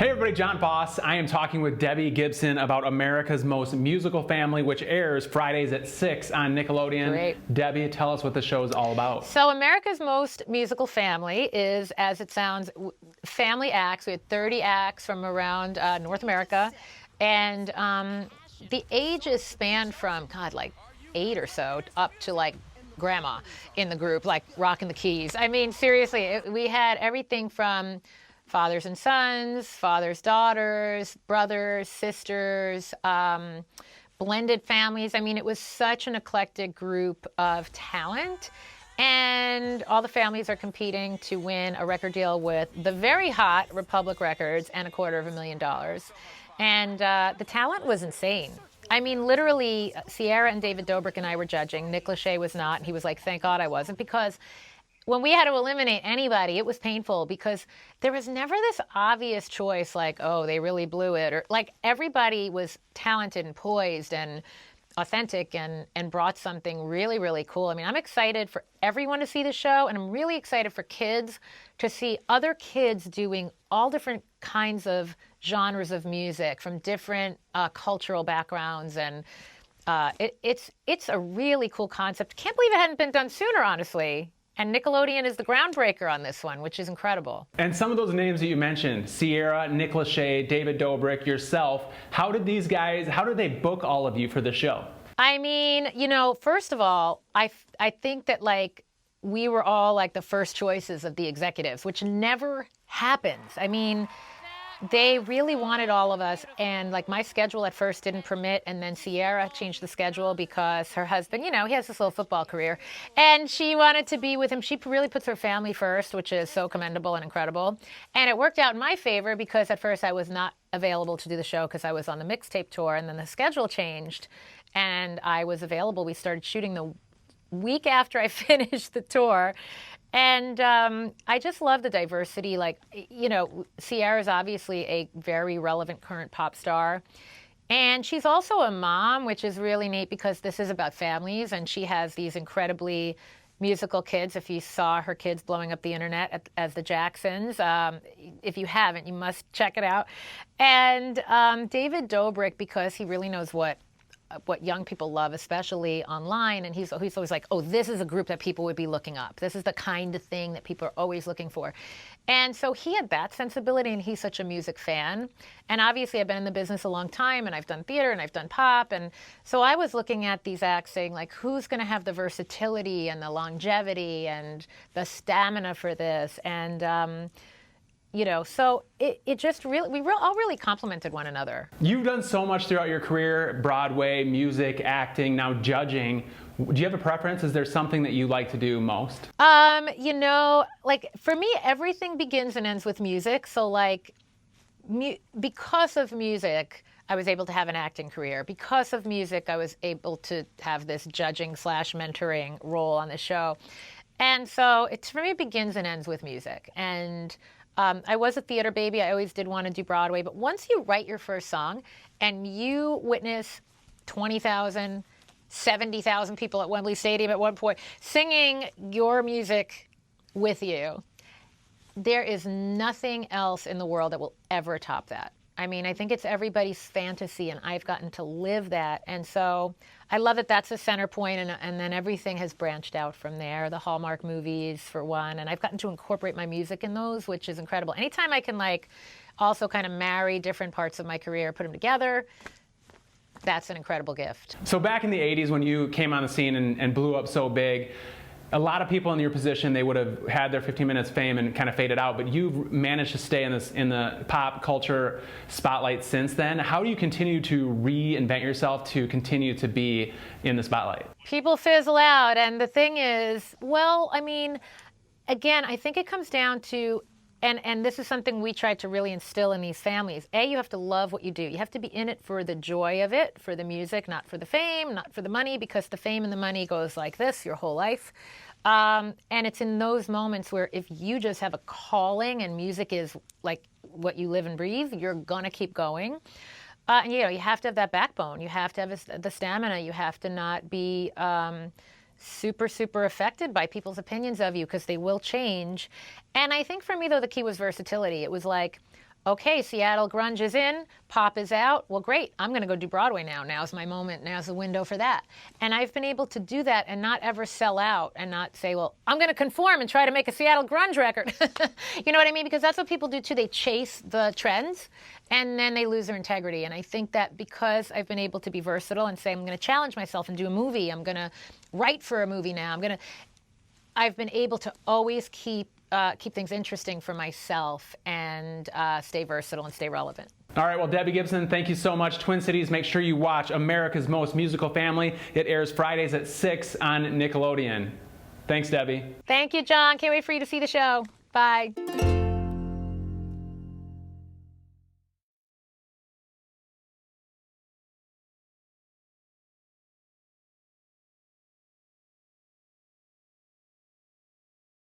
Hey everybody, John Foss. I am talking with Debbie Gibson about America's Most Musical Family, which airs Fridays at 6 on Nickelodeon. Great. Debbie, tell us what the show is all about. So America's Most Musical Family is, as it sounds, family acts. We had 30 acts from around North America. And the ages spanned from, God, like 8 or so up to like grandma in the group, like rocking the keys. I mean, seriously, we had everything from fathers and sons, fathers, daughters, brothers, sisters, blended families. I mean, it was such an eclectic group of talent. And all the families are competing to win a record deal with the very hot Republic Records and $250,000. And the talent was insane. I mean, literally, Sierra and David Dobrik and I were judging. Nick Lachey was not. And he was like, thank God I wasn't, because when we had to eliminate anybody, it was painful because there was never this obvious choice like, oh, they really blew it. Or like everybody was talented and poised and authentic and brought something really, really cool. I mean, I'm excited for everyone to see the show, and I'm really excited for kids to see other kids doing all different kinds of genres of music from different cultural backgrounds. And it's a really cool concept. Can't believe it hadn't been done sooner, honestly. And Nickelodeon is the groundbreaker on this one, which is incredible. And some of those names that you mentioned, Sierra, Nick Lachey, David Dobrik, yourself, how did they book all of you for the show? I mean, you know, first of all, I think that like we were all like the first choices of the executives, which never happens. I mean, they really wanted all of us, and like my schedule at first didn't permit, and then Sierra changed the schedule because her husband, you know, he has this little football career, and she wanted to be with him. She really puts her family first, which is so commendable and incredible. And it worked out in my favor because at first I was not available to do the show because I was on the mixtape tour, and then the schedule changed and I was available. We started shooting the week after I finished the tour. And I just love the diversity. Like, you know, Sierra is obviously a very relevant current pop star. And she's also a mom, which is really neat because this is about families. And she has these incredibly musical kids. If you saw her kids blowing up the internet as the Jacksons, if you haven't, you must check it out. And David Dobrik, because he really knows what young people love, especially online. And he's always like, oh, this is a group that people would be looking up. This is the kind of thing that people are always looking for. And so he had that sensibility, and he's such a music fan. And obviously I've been in the business a long time, and I've done theater and I've done pop. And so I was looking at these acts saying, like, who's going to have the versatility and the longevity and the stamina for this? And you know, so it just really, all really complimented one another. You've done so much throughout your career, Broadway, music, acting, now judging. Do you have a preference? Is there something that you like to do most? You know, like for me, everything begins and ends with music. So like, because of music, I was able to have an acting career. Because of music, I was able to have this judging / mentoring role on the show. And so it's, for me, it begins and ends with music. And I was a theater baby. I always did want to do Broadway. But once you write your first song and you witness 20,000, 70,000 people at Wembley Stadium at one point singing your music with you, there is nothing else in the world that will ever top that. I mean, I think it's everybody's fantasy, and I've gotten to live that. And so I love that that's the center point, and then everything has branched out from there. The Hallmark movies, for one, and I've gotten to incorporate my music in those, which is incredible. Anytime I can, like, also kind of marry different parts of my career, put them together, that's an incredible gift. So back in the 80s when you came on the scene and blew up so big, a lot of people in your position, they would have had their 15 minutes fame and kind of faded out, but you've managed to stay in the pop culture spotlight since then. How do you continue to reinvent yourself to continue to be in the spotlight? People fizzle out, and the thing is, well, I mean, again, I think it comes down to, and this is something we try to really instill in these families. A, you have to love what you do. You have to be in it for the joy of it, for the music, not for the fame, not for the money, because the fame and the money goes like this your whole life. And it's in those moments where if you just have a calling and music is like what you live and breathe, you're going to keep going. And, you know, you have to have that backbone. You have to have the stamina. You have to not be super affected by people's opinions of you, because they will change. And I think for me, though, the key was versatility. It was like, okay, Seattle grunge is in, pop is out. Well, great. I'm going to go do Broadway now. Now's my moment. Now's the window for that. And I've been able to do that and not ever sell out and not say, well, I'm going to conform and try to make a Seattle grunge record. You know what I mean? Because that's what people do too. They chase the trends and then they lose their integrity. And I think that because I've been able to be versatile and say, I'm going to challenge myself and do a movie. I'm going to write for a movie now. I've been able to always keep things interesting for myself and stay versatile and stay relevant. All right, well, Debbie Gibson, thank you so much. Twin Cities, make sure you watch America's Most Musical Family. It airs Fridays at 6 on Nickelodeon. Thanks, Debbie. Thank you, John. Can't wait for you to see the show. Bye.